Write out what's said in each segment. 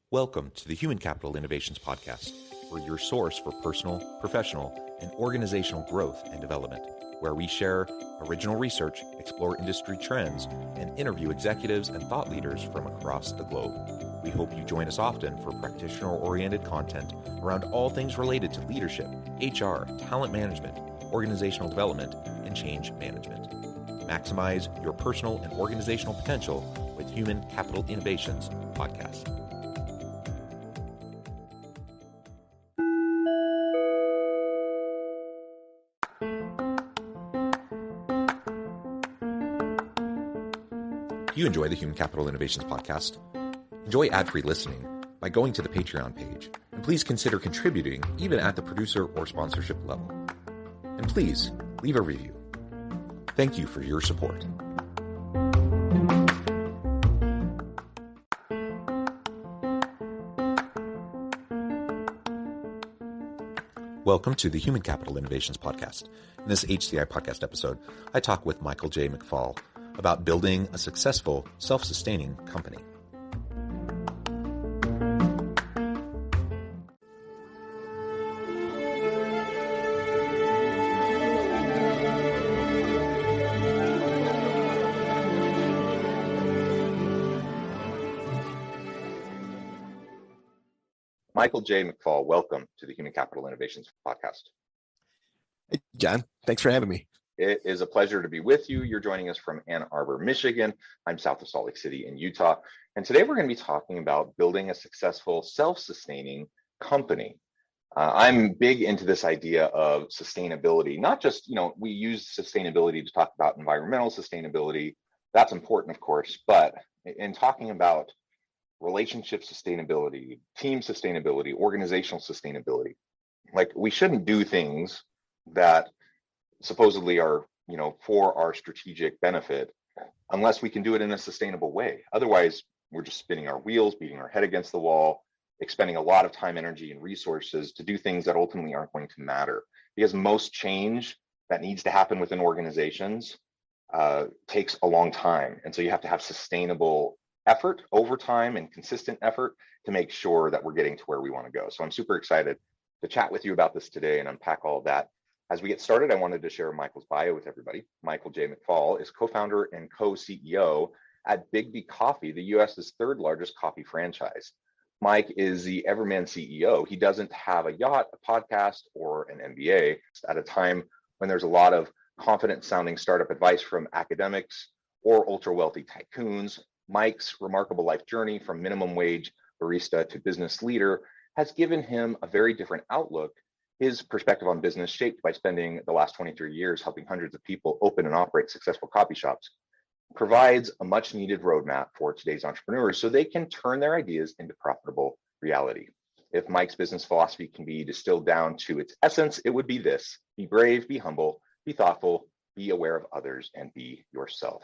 Welcome to the Human Capital Innovations Podcast. We're your source for personal, professional, and organizational growth and development, where we share original research, explore industry trends, and interview executives and thought leaders from across the globe. We hope you join us often for practitioner-oriented content around all things related to leadership, HR, talent management, organizational development, and change management. Maximize your personal and organizational potential with Human Capital Innovations Podcast. You enjoy the Human Capital Innovations Podcast? Enjoy ad-free listening by going to the Patreon page, and please consider contributing even at the producer or sponsorship level. And please leave a review. Thank you for your support. Welcome to the Human Capital Innovations Podcast. In this HCI Podcast episode, I talk with Michael J. McFall about building a successful, self-sustaining company. Michael J. McFall, welcome to the Human Capital Innovations Podcast. Hey, John. Thanks for having me. It is a pleasure to be with you. You're joining us from Ann Arbor, Michigan. I'm south of Salt Lake City in Utah. And today we're going to be talking about building a successful, self-sustaining company. I'm big into this idea of sustainability, not just, we use sustainability to talk about environmental sustainability. That's important, of course, but in talking about relationship sustainability, team sustainability, organizational sustainability, like we shouldn't do things that supposedly are, for our strategic benefit, unless we can do it in a sustainable way. Otherwise, we're just spinning our wheels, beating our head against the wall, expending a lot of time, energy, and resources to do things that ultimately aren't going to matter. Because most change that needs to happen within organizations takes a long time. And so you have to have sustainable effort over time and consistent effort to make sure that we're getting to where we want to go. So I'm super excited to chat with you about this today and unpack all of that. As we get started, I wanted to share Michael's bio with everybody. Michael J. McFall is co-founder and co-CEO at Big Coffee, the US's third largest coffee franchise. Mike is the Everman CEO. He doesn't have a yacht, a podcast, or an MBA at a time when there's a lot of confident sounding startup advice from academics or ultra wealthy tycoons. Mike's remarkable life journey from minimum wage barista to business leader has given him a very different outlook. His perspective on business, shaped by spending the last 23 years helping hundreds of people open and operate successful coffee shops, provides a much needed roadmap for today's entrepreneurs so they can turn their ideas into profitable reality. If Mike's business philosophy can be distilled down to its essence, it would be this: be brave, be humble, be thoughtful, be aware of others, and be yourself.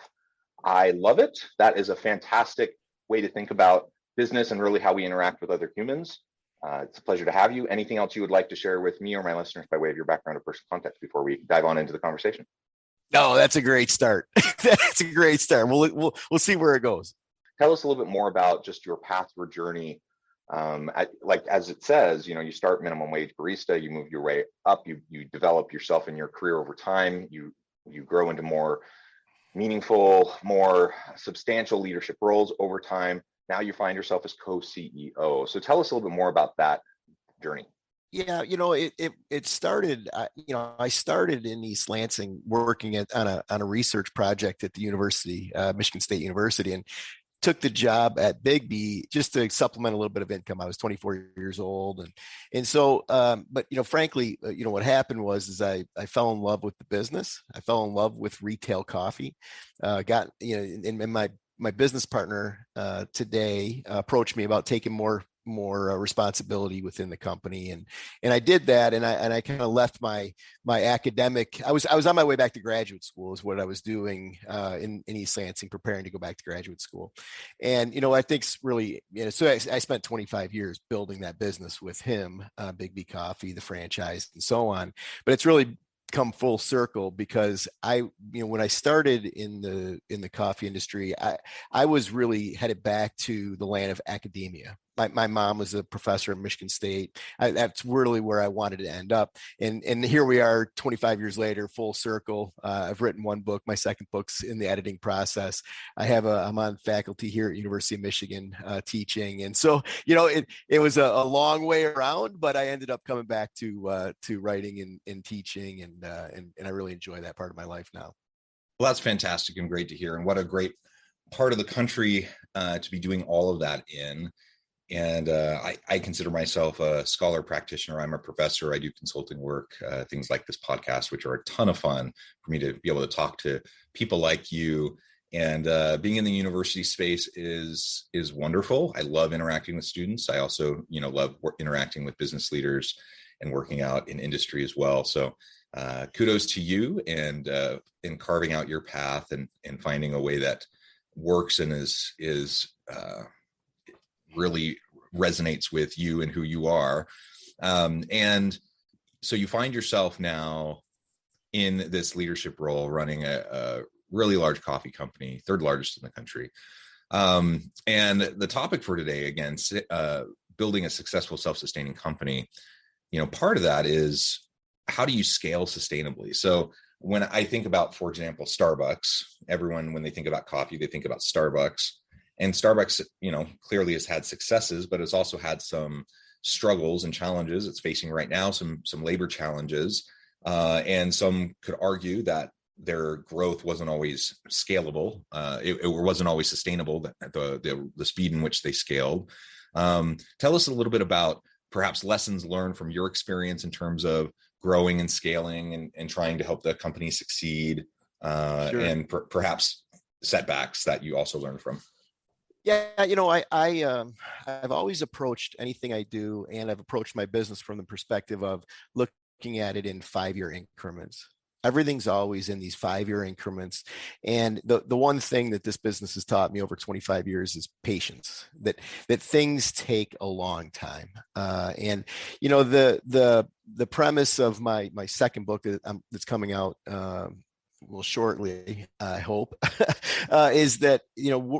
I love it. That is a fantastic way to think about business and really how we interact with other humans. It's a pleasure to have you. Anything else you would like to share with me or my listeners by way of your background or personal context before we dive on into the conversation? No, that's a great start. That's a great start. We'll see where it goes. Tell us a little bit more about just your path, your journey. As it says, you start minimum wage barista, you move your way up, you develop yourself in your career over time, you grow into more meaningful, more substantial leadership roles over time. Now you find yourself as co-CEO. So tell us a little bit more about that journey. Yeah, it started. I started in East Lansing working on a research project at the university, Michigan State University, and took the job at Bigby just to supplement a little bit of income. I was 24 years old, and so, but frankly, what happened was I fell in love with the business. I fell in love with retail coffee. And my business partner today approached me about taking more responsibility within the company, and I did that, and I kind of left my academic. I was on my way back to graduate school is what I was doing in East Lansing, preparing to go back to graduate school, and I think it's really so I spent 25 years building that business with him, Big Coffee, the franchise, and so on. But it's really come full circle, because when I started in the coffee industry, I was really headed back to the land of academia. My mom was a professor at Michigan State. That's really where I wanted to end up. And here we are 25 years later, full circle. I've written one book. My second book's in the editing process. I'm on faculty here at University of Michigan teaching. And so, it was a long way around, but I ended up coming back to writing and teaching. And I really enjoy that part of my life now. Well, that's fantastic and great to hear. And what a great part of the country to be doing all of that in. And I consider myself a scholar practitioner. I'm a professor. I do consulting work, things like this podcast, which are a ton of fun for me to be able to talk to people like you. And being in the university space is wonderful. I love interacting with students. I also, love interacting with business leaders and working out in industry as well. So kudos to you and in carving out your path and finding a way that works and is really resonates with you and who you are. And so you find yourself now in this leadership role, running a really large coffee company, third largest in the country. And the topic for today, again, building a successful self-sustaining company, part of that is, how do you scale sustainably? So when I think about, for example, Starbucks, everyone, when they think about coffee, they think about Starbucks. And Starbucks, clearly has had successes, but it's also had some struggles and challenges. It's facing right now some labor challenges, and some could argue that their growth wasn't always scalable. It wasn't always sustainable, the speed in which they scaled. Tell us a little bit about perhaps lessons learned from your experience in terms of growing and scaling and trying to help the company succeed, sure. And perhaps setbacks that you also learned from. Yeah, I've always approached anything I do, and I've approached my business from the perspective of looking at it in 5-year increments. Everything's always in these 5-year increments. And the one thing that this business has taught me over 25 years is patience, that things take a long time. And the premise of my second book that's coming out shortly, I hope, is that,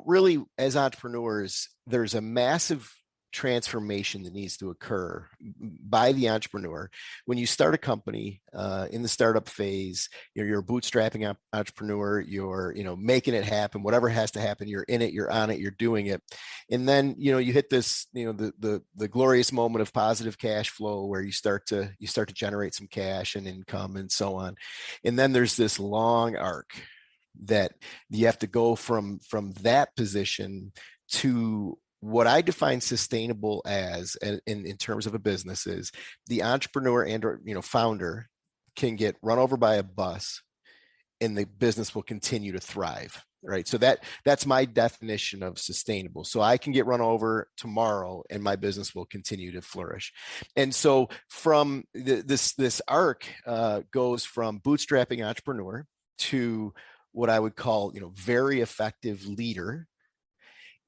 really as entrepreneurs, there's a massive transformation that needs to occur by the entrepreneur. When you start a company in the startup phase, you're a bootstrapping entrepreneur, you're, making it happen, whatever has to happen, you're in it, you're on it, you're doing it. And then, you hit this, the glorious moment of positive cash flow where you start to generate some cash and income and so on. And then there's this long arc that you have to go from that position to what I define sustainable as in terms of a business is the entrepreneur and founder can get run over by a bus and the business will continue to thrive, right? So that's my definition of sustainable. So I can get run over tomorrow and my business will continue to flourish. And so from this arc goes from bootstrapping entrepreneur to what I would call, very effective leader.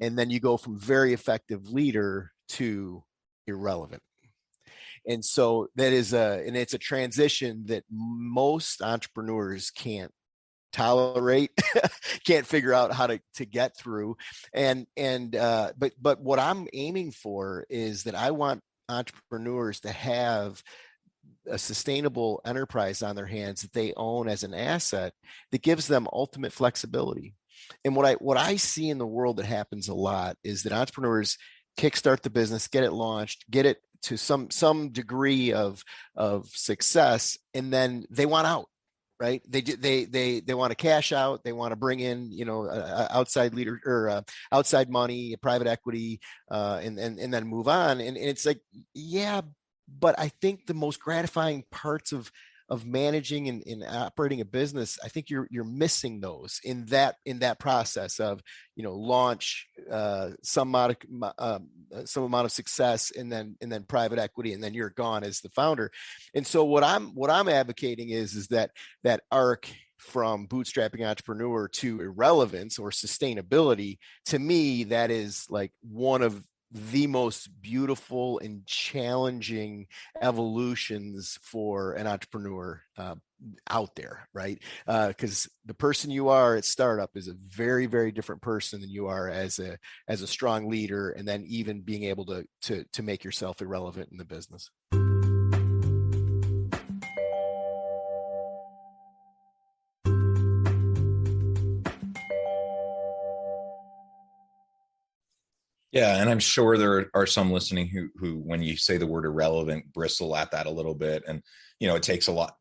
And then you go from very effective leader to irrelevant. And so it's a transition that most entrepreneurs can't tolerate, can't figure out how to get through. But what I'm aiming for is that I want entrepreneurs to have a sustainable enterprise on their hands that they own as an asset that gives them ultimate flexibility. And what I see in the world that happens a lot is that entrepreneurs kickstart the business, get it launched, get it to some degree of success, and then they want out, right? They want to cash out, they want to bring in outside leader or outside money, private equity, and then move on. And it's like, yeah, but I think the most gratifying parts of managing and operating a business, I think you're missing those in that process of launch, some amount of success, and then private equity, and then you're gone as the founder. And so what I'm advocating is that arc from bootstrapping entrepreneur to irrelevance or sustainability, to me, that is like one of the most beautiful and challenging evolutions for an entrepreneur out there, right? Because the person you are at startup is a very, very different person than you are as a strong leader, and then even being able to make yourself irrelevant in the business. Yeah, and I'm sure there are some listening who, when you say the word irrelevant, bristle at that a little bit. And it takes it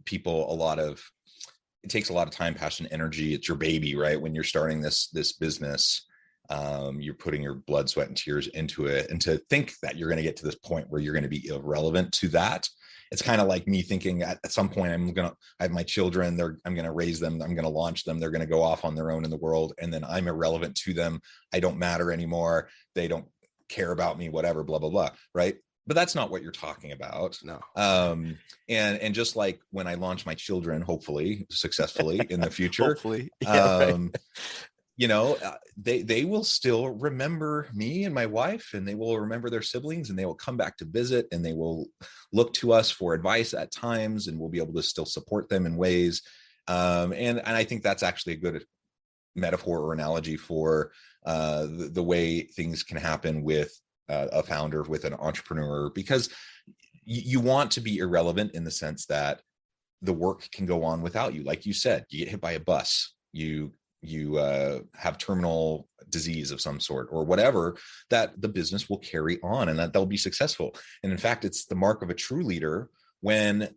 takes a lot of time, passion, energy. It's your baby, right? When you're starting this business, you're putting your blood, sweat, and tears into it. And to think that you're going to get to this point where you're going to be irrelevant to that, it's kind of like me thinking at some point I have my children, I'm going to raise them, I'm going to launch them, they're going to go off on their own in the world, and then I'm irrelevant to them. I don't matter anymore. They don't care about me, whatever, blah, blah, blah. Right. But that's not what you're talking about. No. And just like when I launch my children, hopefully successfully in the future, hopefully, yeah, they will still remember me and my wife, and they will remember their siblings, and they will come back to visit, and they will look to us for advice at times, and we'll be able to still support them in ways. And I think that's actually a good metaphor or analogy for the way things can happen with a founder, with an entrepreneur, because you want to be irrelevant in the sense that the work can go on without you. Like you said, you get hit by a bus, you have terminal disease of some sort or whatever, that the business will carry on and that they'll be successful. And in fact, it's the mark of a true leader when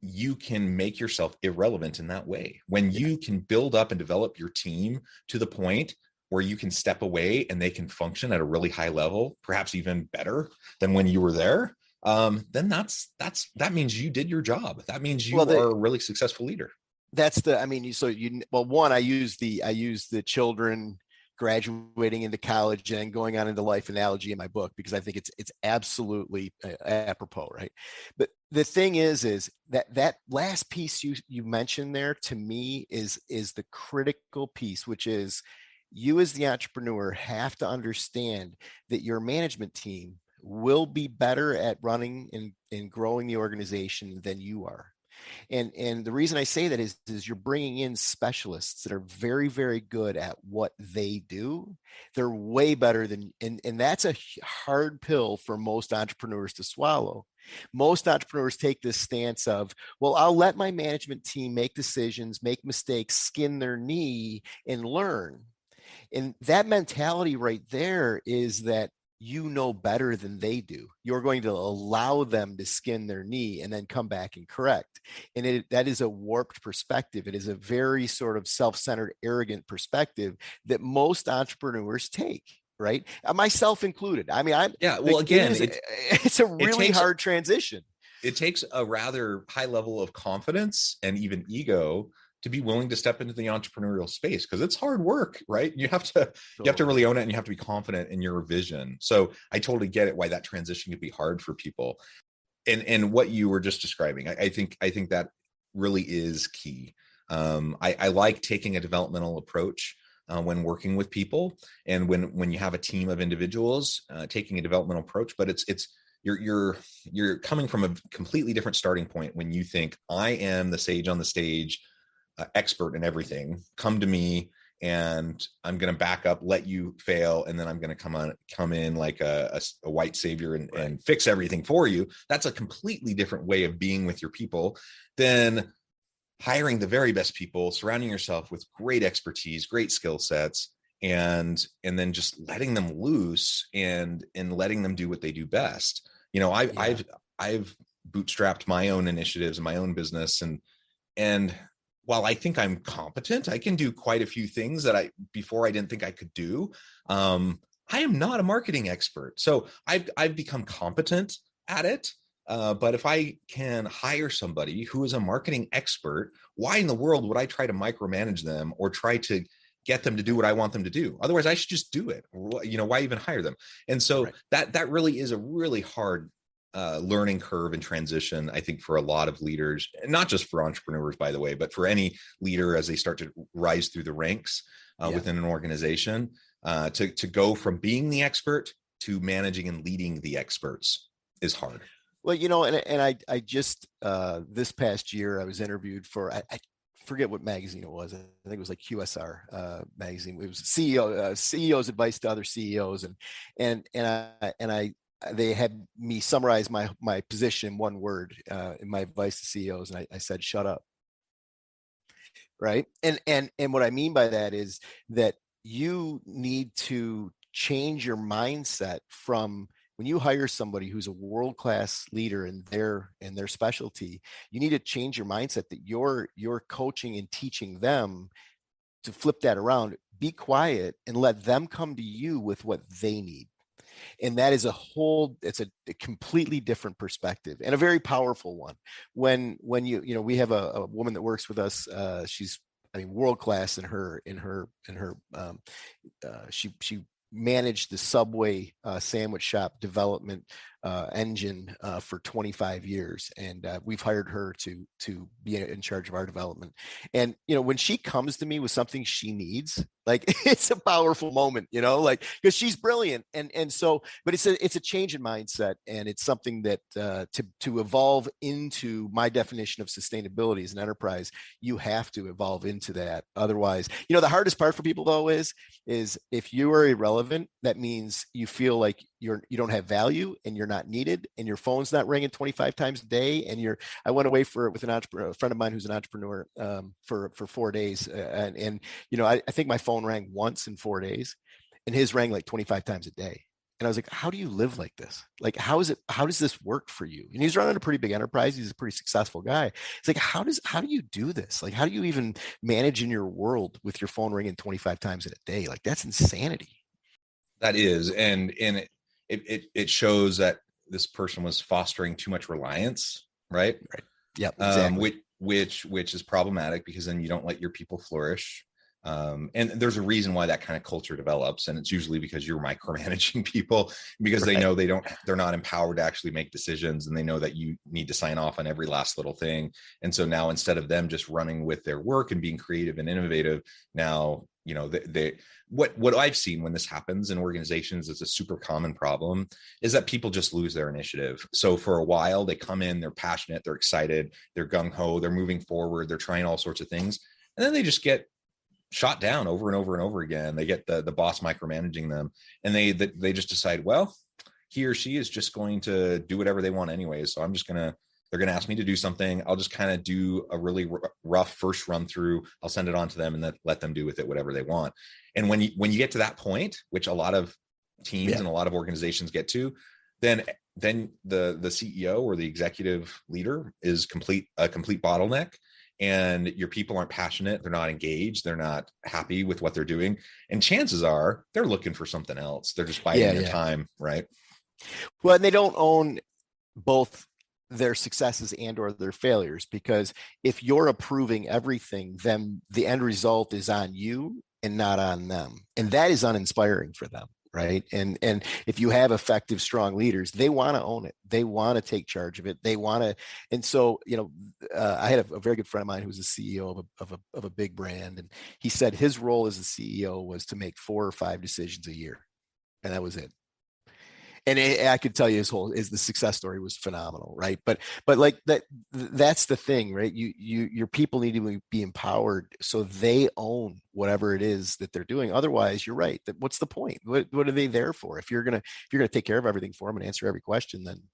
you can make yourself irrelevant in that way, when you can build up and develop your team to the point where you can step away and they can function at a really high level, perhaps even better than when you were there. Then that means you did your job. That means you are a really successful leader. One, I use the children graduating into college and going on into life analogy in my book, because I think it's absolutely apropos, right? But the thing is that last piece you mentioned there, to me, is the critical piece, which is you as the entrepreneur have to understand that your management team will be better at running and growing the organization than you are. And the reason I say that is you're bringing in specialists that are very, very good at what they do. They're way better than, and that's a hard pill for most entrepreneurs to swallow. Most entrepreneurs take this stance of, well, I'll let my management team make decisions, make mistakes, skin their knee, and learn. And that mentality right there is that you know better than they do. You're going to allow them to skin their knee and then come back and correct. And that is a warped perspective. It is a very sort of self-centered, arrogant perspective that most entrepreneurs take, right? Myself included. I mean, it's a really hard transition. It takes a rather high level of confidence and even ego to be willing to step into the entrepreneurial space, because it's hard work, right? You have to really own it, and you have to be confident in your vision. So I totally get it, why that transition could be hard for people. And what you were just describing, I think that really is key. I like taking a developmental approach when working with people, and when you have a team of individuals, taking a developmental approach, but you're coming from a completely different starting point when you think, I am the sage on the stage, expert in everything. Come to me, and I'm going to back up, let you fail, and then I'm going to come in like a white savior and fix everything for you. That's a completely different way of being with your people than hiring the very best people, surrounding yourself with great expertise, great skill sets, and then just letting them loose and letting them do what they do best. I've bootstrapped my own initiatives and my own business, and while I think I'm competent, I can do quite a few things that before I didn't think I could do. I am not a marketing expert. So I've become competent at it. But if I can hire somebody who is a marketing expert, why in the world would I try to micromanage them or try to get them to do what I want them to do? Otherwise, I should just do it. Why even hire them? And so that really is a really hard learning curve and transition, I think, for a lot of leaders, not just for entrepreneurs, by the way, but for any leader as they start to rise through the ranks within an organization, to go from being the expert to managing and leading the experts is hard. Well, I just this past year I was interviewed for I forget what magazine it was. I think it was like QSR magazine. It was CEO's advice to other CEOs, and they had me summarize my position in one word in my advice to CEOs, and I said, "Shut up." Right, and what I mean by that is that you need to change your mindset from when you hire somebody who's a world-class leader in their specialty. You need to change your mindset that you're coaching and teaching them to flip that around. Be quiet and let them come to you with what they need. And that is it's a completely different perspective and a very powerful one. When we have a woman that works with us. She's, world-class in her she managed the Subway sandwich shop development engine for 25 years. And we've hired her to be in charge of our development. And, when she comes to me with something she needs, like it's a powerful moment, because she's brilliant. And so, but it's a change in mindset. And it's something that to evolve into my definition of sustainability as an enterprise, you have to evolve into that. Otherwise, the hardest part for people though is if you are irrelevant, that means you feel like you don't have value and you're not needed and your phone's not ringing 25 times a day. And I went away with an entrepreneur, a friend of mine who's an entrepreneur for 4 days. And I think my phone rang once in 4 days and his rang like 25 times a day. And I was like, how do you live like this? Like, how does this work for you? And he's running a pretty big enterprise. He's a pretty successful guy. It's like, how do you do this? Like, how do you even manage in your world with your phone ringing 25 times in a day? Like, that's insanity. That is. And it shows that this person was fostering too much reliance, right? Right. Yeah. Exactly. Which is problematic because then you don't let your people flourish. And there's a reason why that kind of culture develops. And it's usually because you're micromanaging people because they know they're not empowered to actually make decisions. And they know that you need to sign off on every last little thing. And so now instead of them just running with their work and being creative and innovative, now, what I've seen when this happens in organizations is a super common problem is that people just lose their initiative. So for a while they come in, they're passionate, they're excited, they're gung-ho, they're moving forward, they're trying all sorts of things. And then they just get shot down over and over and over again. They get the boss micromanaging them and they just decide, well, he or she is just going to do whatever they want anyway. So they're going to ask me to do something. I'll just kind of do a really rough first run through. I'll send it on to them and then let them do with it whatever they want. And when you get to that point, which a lot of teams and a lot of organizations get to, then the CEO or the executive leader is a complete bottleneck. And your people aren't passionate. They're not engaged. They're not happy with what they're doing. And chances are they're looking for something else. They're just biding their time. Right. Well, and they don't own both their successes and or their failures, because if you're approving everything, then the end result is on you and not on them. And that is uninspiring for them. Right. And if you have effective, strong leaders, they want to own it. They want to take charge of it. They want to. And so, I had a very good friend of mine who was the CEO of a big brand. And he said his role as a CEO was to make 4 or 5 decisions a year. And that was it. And I could tell you the success story was phenomenal, right? But like that's the thing, right? Your people need to be empowered so they own whatever it is that they're doing. Otherwise, you're right. What's the point? What are they there for? If you're gonna take care of everything for them and answer every question, then.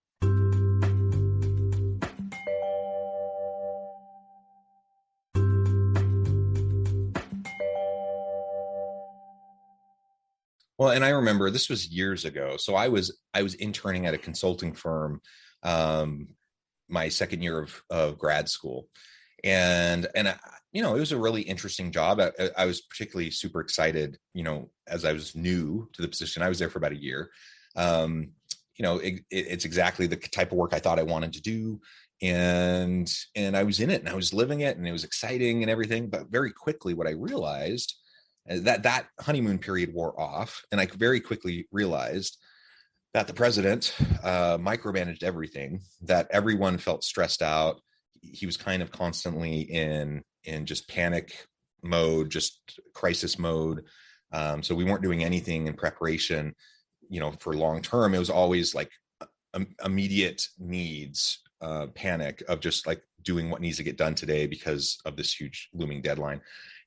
Well, and I remember this was years ago. So I was interning at a consulting firm, my second year of grad school, and it was a really interesting job. I was particularly super excited, as I was new to the position. I was there for about a year. It's exactly the type of work I thought I wanted to do, and I was in it and I was living it, and it was exciting and everything. But very quickly, what I realized. That honeymoon period wore off, and I very quickly realized that the president micromanaged everything, that everyone felt stressed out. He was kind of constantly in just panic mode, just crisis mode. So we weren't doing anything in preparation. for long term, it was always like immediate needs, panic of just like doing what needs to get done today because of this huge looming deadline.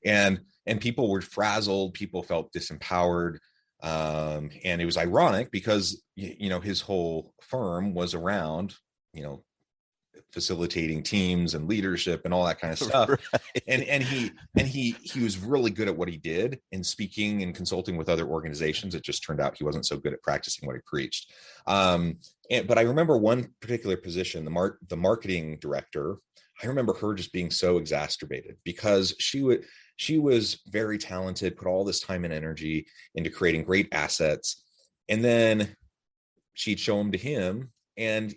And people were frazzled, people felt disempowered. And it was ironic because, his whole firm was around, facilitating teams and leadership and all that kind of stuff. Right. And he was really good at what he did in speaking and consulting with other organizations. It just turned out he wasn't so good at practicing what he preached. But I remember one particular position, the marketing director. I remember her just being so exacerbated because she was very talented, put all this time and energy into creating great assets. And then she'd show them to him and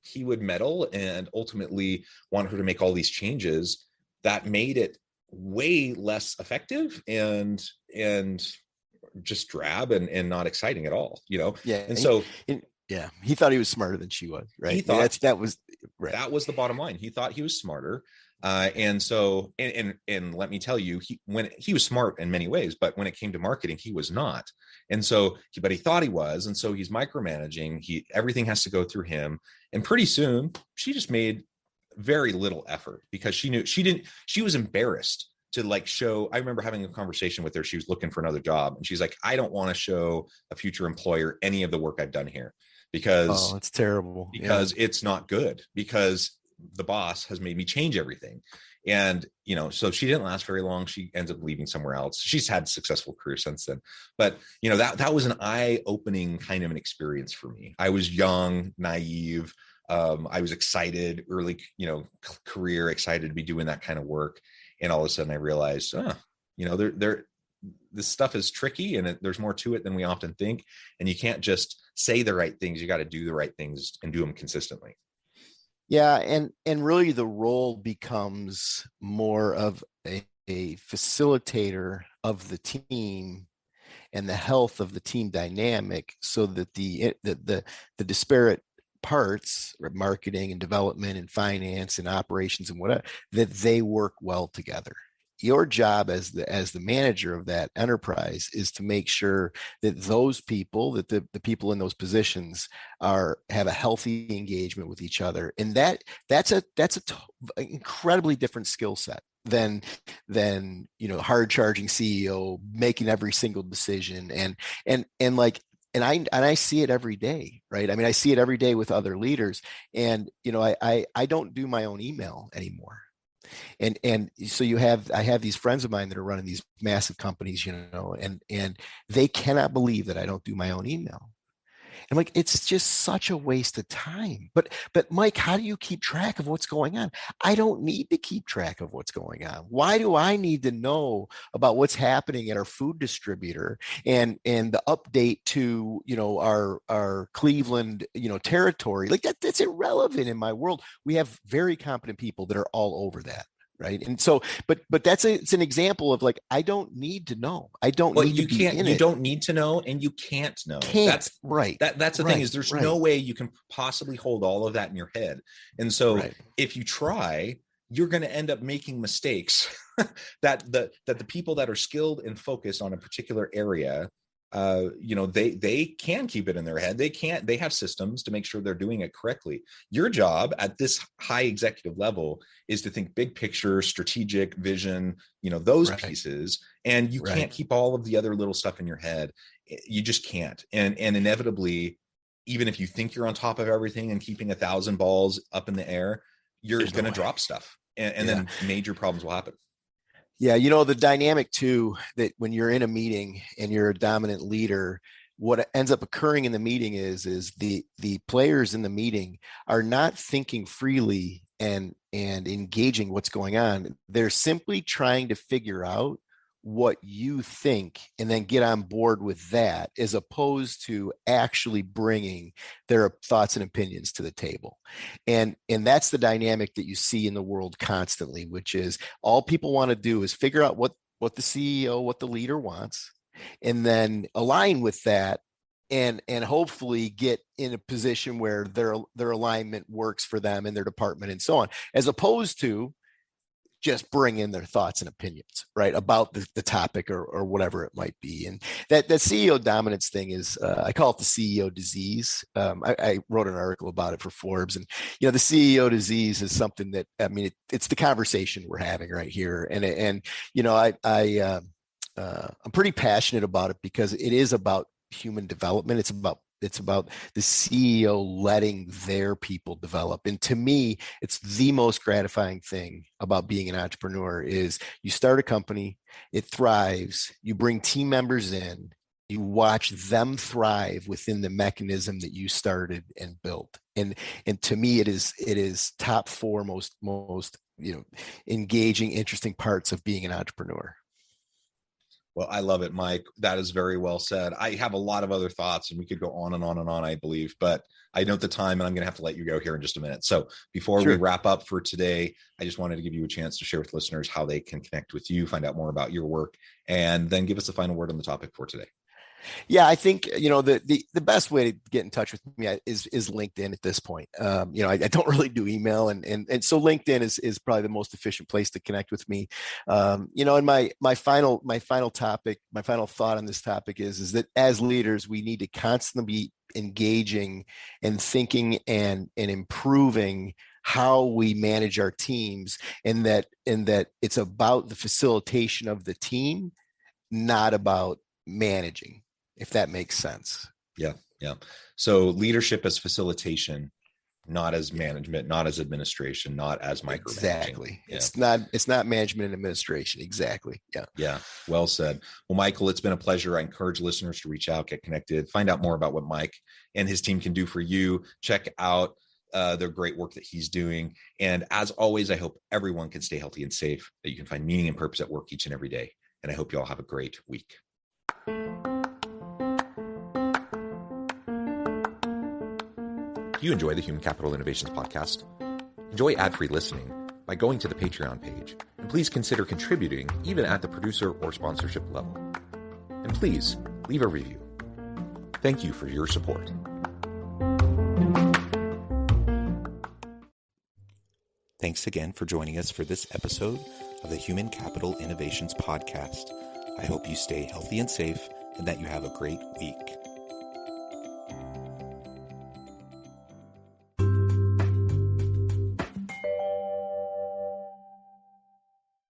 he would meddle and ultimately want her to make all these changes that made it way less effective and just drab and not exciting at all, Yeah. And so he thought he was smarter than she was, right? He thought that was right. That was the bottom line. He thought he was smarter. And so let me tell you, he was smart in many ways, but when it came to marketing, he was not. And so, but he thought he was. And so he's micromanaging. Everything has to go through him. And pretty soon she just made very little effort because she was embarrassed to like show. I remember having a conversation with her. She was looking for another job and she's like, I don't want to show a future employer any of the work I've done here because it's terrible. Because it's not good because the boss has made me change everything. And, so she didn't last very long. She ends up leaving somewhere else. She's had a successful career since then. But, that was an eye-opening kind of an experience for me. I was young, naive. I was excited, early, career, excited to be doing that kind of work. And all of a sudden I realized, this stuff is tricky and there's more to it than we often think. And you can't just say the right things. You got to do the right things and do them consistently. Yeah. And really the role becomes more of a facilitator of the team and the health of the team dynamic so that the disparate parts, marketing and development and finance and operations and whatever, that they work well together. Your job as the manager of that enterprise is to make sure that those people, that the people in those positions have a healthy engagement with each other. And that's an incredibly different skill set than hard charging CEO making every single decision and I see it every day, right? I mean, I see it every day with other leaders, and I don't do my own email anymore. And so I have these friends of mine that are running these massive companies, and they cannot believe that I don't do my own email. I'm like, it's just such a waste of time. But Mike, how do you keep track of what's going on? I don't need to keep track of what's going on. Why do I need to know about what's happening at our food distributor and the update to, our Cleveland, territory? Like that's irrelevant in my world. We have very competent people that are all over that. Right. And so, but it's an example of like, I don't need to know. I don't need to be in it. You don't need to know and you can't know. That's right. That's the thing is there's no way you can possibly hold all of that in your head. And so if you try, you're going to end up making mistakes that the people that are skilled and focused on a particular area, they can keep it in their head. They have systems to make sure they're doing it correctly. Your job at this high executive level is to think big picture, strategic vision, those pieces. And you can't keep all of the other little stuff in your head. You just can't. And inevitably, even if you think you're on top of everything and keeping 1,000 balls up in the air, you're going to drop stuff. And then major problems will happen. Yeah, the dynamic too, that when you're in a meeting and you're a dominant leader, what ends up occurring in the meeting is the players in the meeting are not thinking freely and engaging what's going on. They're simply trying to figure out what you think and then get on board with that, as opposed to actually bringing their thoughts and opinions to the table. And that's the dynamic that you see in the world constantly, which is all people want to do is figure out what the CEO, what the leader wants, and then align with that and hopefully get in a position where their alignment works for them and their department and so on, as opposed to just bring in their thoughts and opinions, right, about the topic or whatever it might be. And that CEO dominance thing is, I call it the CEO disease. I wrote an article about it for Forbes, and the CEO disease is something that, I mean, it's the conversation we're having right here, and I'm pretty passionate about it because it is about human development. It's about the CEO letting their people develop. And to me, it's the most gratifying thing about being an entrepreneur is you start a company, it thrives, you bring team members in, you watch them thrive within the mechanism that you started and built. And to me, it is top four most engaging, interesting parts of being an entrepreneur. Well, I love it, Mike. That is very well said. I have a lot of other thoughts and we could go on and on and on, I believe, but I note the time and I'm going to have to let you go here in just a minute. So before we wrap up for today, I just wanted to give you a chance to share with listeners how they can connect with you, find out more about your work, and then give us a final word on the topic for today. Yeah, I think, the best way to get in touch with me is LinkedIn at this point. I don't really do email, and so LinkedIn is probably the most efficient place to connect with me. And my final thought on this topic is that as leaders, we need to constantly be engaging and thinking and improving how we manage our teams, and that it's about the facilitation of the team, not about managing, if that makes sense. Yeah. So leadership as facilitation, not as management, not as administration, not as micromanaging. Exactly. Yeah. It's not management and administration. Exactly. Yeah. Yeah. Well said. Well, Michael, it's been a pleasure. I encourage listeners to reach out, get connected, find out more about what Mike and his team can do for you. Check out the great work that he's doing. And as always, I hope everyone can stay healthy and safe, that you can find meaning and purpose at work each and every day. And I hope you all have a great week. Do you enjoy the Human Capital Innovations podcast? Enjoy ad-free listening by going to the Patreon page, and please consider contributing even at the producer or sponsorship level. And please leave a review. Thank you for your support. Thanks again for joining us for this episode of the Human Capital Innovations podcast. I hope you stay healthy and safe and that you have a great week.